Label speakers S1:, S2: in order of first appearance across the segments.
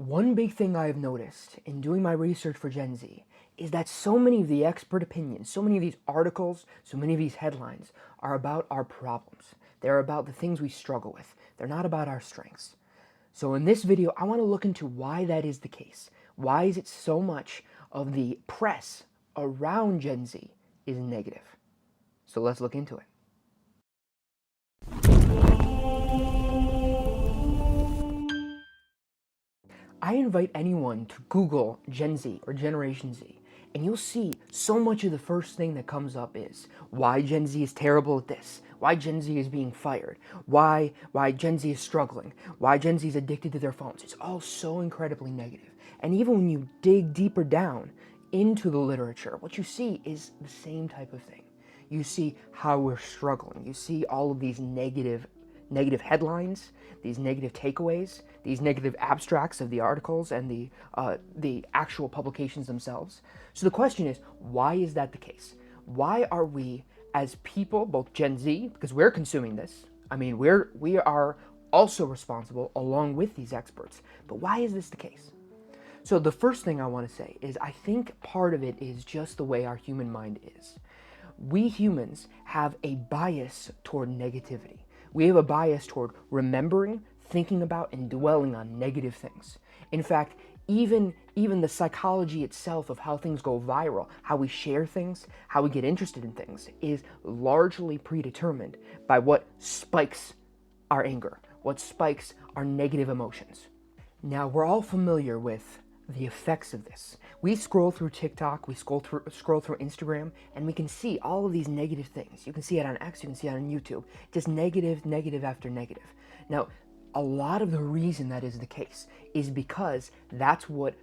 S1: One big thing I have noticed in doing my research for Gen Z is that so many of the expert opinions, so many of these articles, so many of these headlines are about our problems. They're about the things we struggle with. They're not about our strengths. So in this video, I want to look into why that is the case. Why is it so much of the press around Gen Z is negative? So let's look into it. I invite anyone to Google Gen Z or Generation Z, and you'll see so much of the first thing that comes up is why Gen Z is terrible at this, why Gen Z is being fired, why Gen Z is struggling, why Gen Z is addicted to their phones. It's all so incredibly negative. And even when you dig deeper down into the literature, what you see is the same type of thing. You see how we're struggling. You see all of these negative headlines, these negative takeaways, these negative abstracts of the articles and the actual publications themselves. So the question is, why is that the case? Why are we as people, both Gen Z, because we're consuming this, I mean, we are also responsible along with these experts, but why is this the case? So the first thing I want to say is I think part of it is just the way our human mind is. We humans have a bias toward negativity. We have a bias toward remembering, thinking about, and dwelling on negative things. In fact, even the psychology itself of how things go viral, how we share things, how we get interested in things, is largely predetermined by what spikes our anger, what spikes our negative emotions. Now, we're all familiar with the effects of this. We scroll through TikTok, we scroll through Instagram, and we can see all of these negative things. You can see it on X, you can see it on YouTube. Just negative after negative. Now, a lot of the reason that is the case is because that's what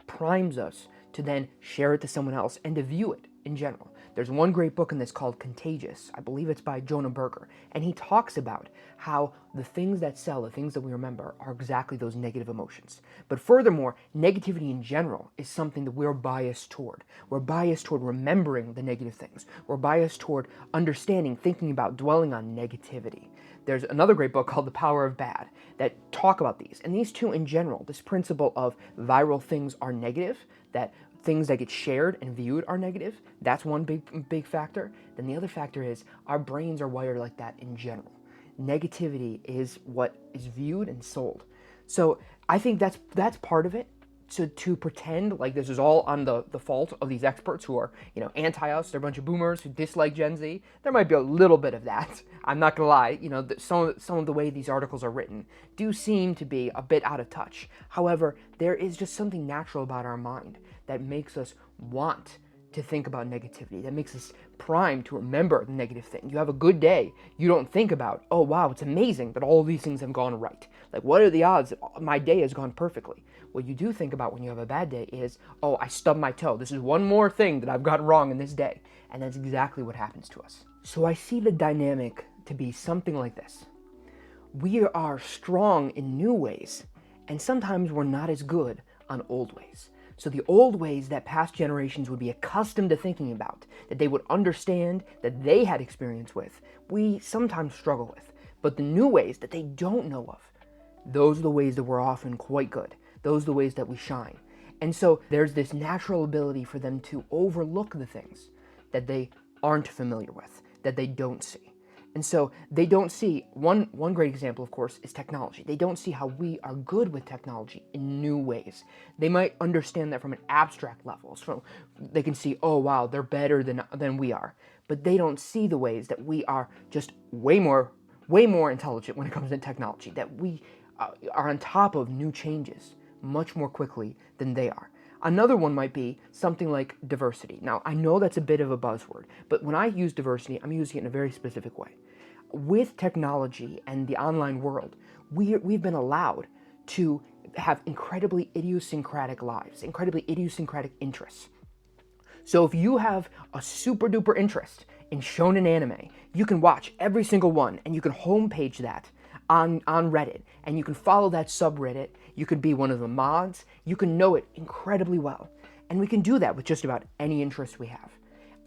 S1: primes us to then share it to someone else and to view it in general. There's one great book in this called Contagious. I believe it's by Jonah Berger. And he talks about how the things that sell, the things that we remember, are exactly those negative emotions. But furthermore, negativity in general is something that we're biased toward. We're biased toward remembering the negative things. We're biased toward understanding, thinking about, dwelling on negativity. There's another great book called The Power of Bad that talk about these. And these two in general, this principle of viral things are negative, that things that get shared and viewed are negative, that's one big factor. Then the other factor is our brains are wired like that in general. Negativity is what is viewed and sold. So I think that's part of it. So to pretend like this is all on the fault of these experts who are, anti-us, they're a bunch of boomers who dislike Gen Z, there might be a little bit of that. I'm not gonna lie, some of the way these articles are written do seem to be a bit out of touch. However, there is just something natural about our mind that makes us want to think about negativity, that makes us primed to remember the negative thing. You have a good day, you don't think about, oh wow, it's amazing that all of these things have gone right. Like, what are the odds that my day has gone perfectly? What you do think about when you have a bad day is, oh, I stubbed my toe. This is one more thing that I've gotten wrong in this day. And that's exactly what happens to us. So I see the dynamic to be something like this. We are strong in new ways, and sometimes we're not as good on old ways. So the old ways that past generations would be accustomed to thinking about, that they would understand, that they had experience with, we sometimes struggle with. But the new ways that they don't know of, those are the ways that we're often quite good. Those are the ways that we shine. And so there's this natural ability for them to overlook the things that they aren't familiar with, that they don't see. And so they don't see, one great example, of course, is technology. They don't see how we are good with technology in new ways. They might understand that from an abstract level. So they can see, oh wow, they're better than we are. But they don't see the ways that we are just way more intelligent when it comes to technology, that we are on top of new changes much more quickly than they are. Another one might be something like diversity. Now, I know that's a bit of a buzzword, but when I use diversity, I'm using it in a very specific way. With technology and the online world, we've been allowed to have incredibly idiosyncratic lives, incredibly idiosyncratic interests. So if you have a super duper interest in shonen anime, you can watch every single one and you can homepage that on Reddit, and you can follow that subreddit. You could be one of the mods. You can know it incredibly well. And we can do that with just about any interest we have.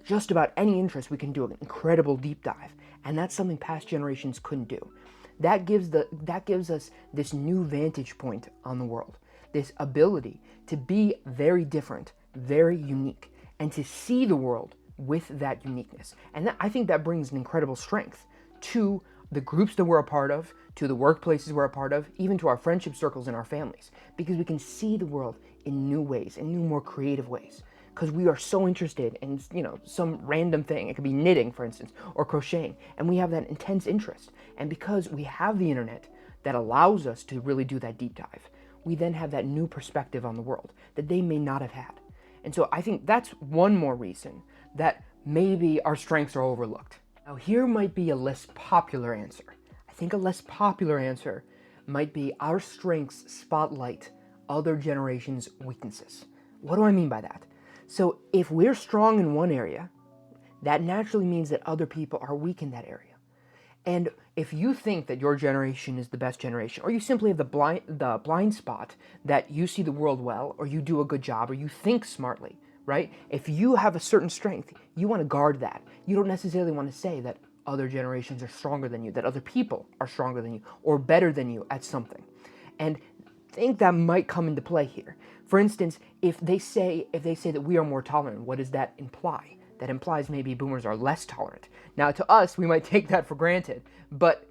S1: Just about any interest we can do an incredible deep dive. And that's something past generations couldn't do. That gives us this new vantage point on the world. this ability to be very different, very unique, and to see the world with that uniqueness. And I think that brings an incredible strength to the groups that we're a part of, to the workplaces we're a part of, even to our friendship circles and our families, because we can see the world in new ways, in new, more creative ways, because we are so interested in, some random thing. It could be knitting, for instance, or crocheting, and we have that intense interest. And because we have the internet that allows us to really do that deep dive, we then have that new perspective on the world that they may not have had. And so I think that's one more reason that maybe our strengths are overlooked. Now, here might be a less popular answer. I think a less popular answer might be our strengths spotlight other generations' weaknesses. What do I mean by that? So if we're strong in one area, that naturally means that other people are weak in that area. And if you think that your generation is the best generation, or you simply have the blind spot that you see the world well, or you do a good job, or you think smartly, right? If you have a certain strength, you want to guard that. You don't necessarily want to say that other generations are stronger than you, that other people are stronger than you, or better than you at something. And I think that might come into play here. For instance, if they say that we are more tolerant, what does that imply? That implies maybe boomers are less tolerant. Now, to us, we might take that for granted, but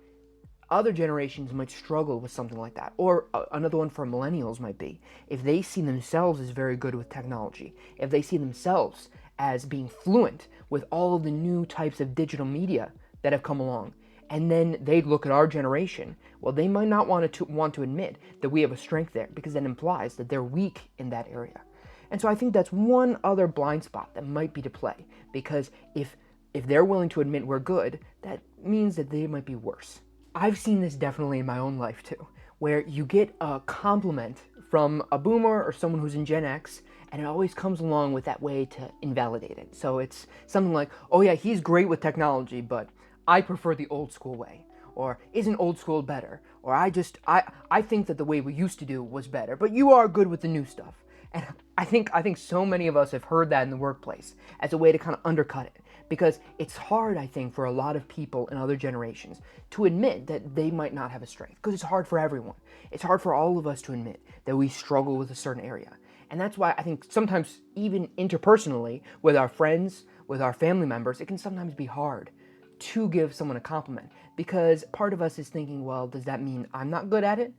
S1: other generations might struggle with something like that. Or another one for millennials might be, if they see themselves as very good with technology, if they see themselves as being fluent with all of the new types of digital media that have come along, and then they look at our generation, well, they might not want to admit that we have a strength there, because that implies that they're weak in that area. And so I think that's one other blind spot that might be to play, because if they're willing to admit we're good, that means that they might be worse. I've seen this definitely in my own life too, where you get a compliment from a boomer or someone who's in Gen X, and it always comes along with that way to invalidate it. So it's something like, oh yeah, he's great with technology, but I prefer the old school way. Or isn't old school better? Or I think that the way we used to do was better, but you are good with the new stuff. And I think so many of us have heard that in the workplace as a way to kind of undercut it, because it's hard, I think, for a lot of people in other generations to admit that they might not have a strength, because it's hard for everyone. It's hard for all of us to admit that we struggle with a certain area. And that's why I think sometimes, even interpersonally, with our friends, with our family members, it can sometimes be hard to give someone a compliment, because part of us is thinking, well, does that mean I'm not good at it?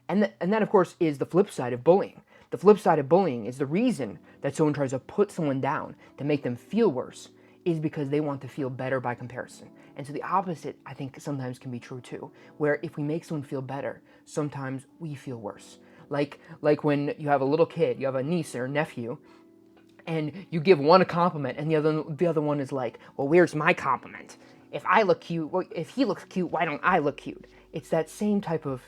S1: And that, of course, is the flip side of bullying. The flip side of bullying is the reason that someone tries to put someone down to make them feel worse is because they want to feel better by comparison. And so the opposite, I think, sometimes can be true too, where if we make someone feel better, sometimes we feel worse. Like when you have a little kid, you have a niece or nephew, and you give one a compliment, and the other one is like, well, where's my compliment? If I look cute, well, if he looks cute, why don't I look cute? It's that same type of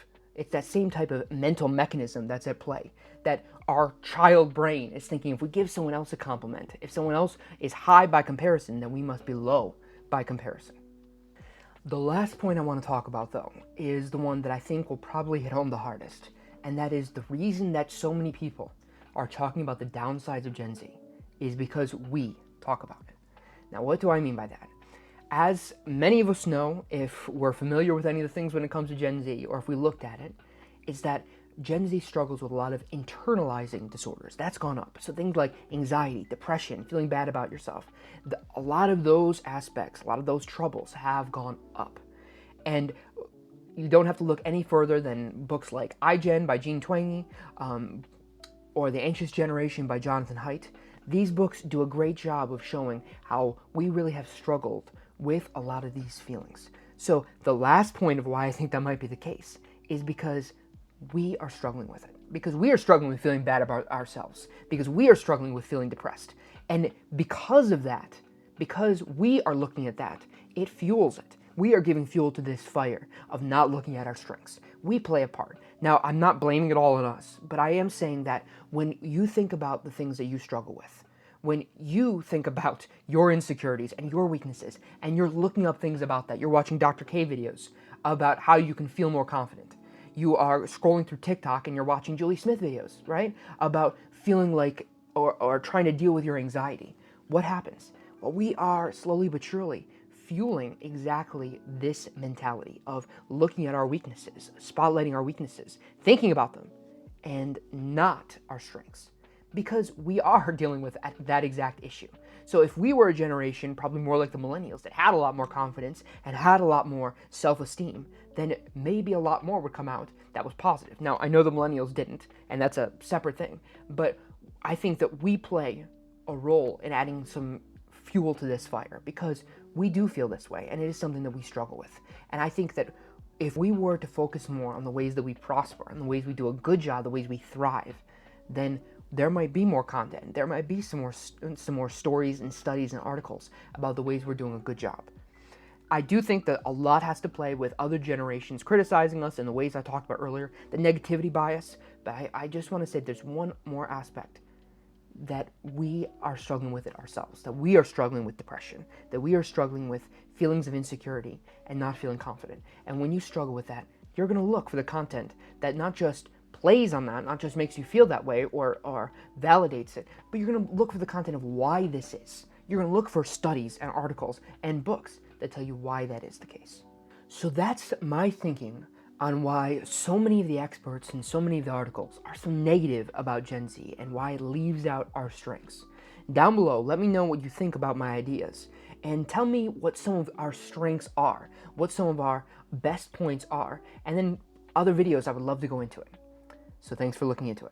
S1: mental mechanism that's at play, that our child brain is thinking, if we give someone else a compliment, if someone else is high by comparison, then we must be low by comparison. The last point I want to talk about, though, is the one that I think will probably hit home the hardest, and that is the reason that so many people are talking about the downsides of Gen Z is because we talk about it. Now, what do I mean by that? As many of us know, if we're familiar with any of the things when it comes to Gen Z, or if we looked at it, is that Gen Z struggles with a lot of internalizing disorders. That's gone up. So things like anxiety, depression, feeling bad about yourself, a lot of those aspects, a lot of those troubles have gone up. And you don't have to look any further than books like iGen by Jean Twenge, or The Anxious Generation by Jonathan Haidt. These books do a great job of showing how we really have struggled with a lot of these feelings. So the last point of why I think that might be the case is because we are struggling with it. Because we are struggling with feeling bad about ourselves. Because we are struggling with feeling depressed. And because of that, because we are looking at that, it fuels it. We are giving fuel to this fire of not looking at our strengths. We play a part. Now, I'm not blaming it all on us, but I am saying that when you think about the things that you struggle with, when you think about your insecurities and your weaknesses, and you're looking up things about that, you're watching Dr. K videos about how you can feel more confident. You are scrolling through TikTok and you're watching Julie Smith videos, right? About feeling like, or trying to deal with your anxiety. What happens? Well, we are slowly but surely fueling exactly this mentality of looking at our weaknesses, spotlighting our weaknesses, thinking about them, and not our strengths, because we are dealing with that exact issue. So if we were a generation probably more like the millennials that had a lot more confidence and had a lot more self-esteem, then maybe a lot more would come out that was positive. Now, I know the millennials didn't, and that's a separate thing, but I think that we play a role in adding some fuel to this fire, because we do feel this way, and it is something that we struggle with. And I think that if we were to focus more on the ways that we prosper, and the ways we do a good job, the ways we thrive, then there might be more content. There might be some more stories and studies and articles about the ways we're doing a good job. I do think that a lot has to play with other generations criticizing us in the ways I talked about earlier, the negativity bias, but I just want to say there's one more aspect, that we are struggling with it ourselves, that we are struggling with depression, that we are struggling with feelings of insecurity and not feeling confident. And when you struggle with that, you're going to look for the content that not just plays on that, not just makes you feel that way or validates it, but you're going to look for the content of why this is. You're going to look for studies and articles and books that tell you why that is the case. So that's my thinking on why so many of the experts and so many of the articles are so negative about Gen Z and why it leaves out our strengths. Down below, let me know what you think about my ideas, and tell me what some of our strengths are, what some of our best points are, and then other videos I would love to go into it. So thanks for looking into it.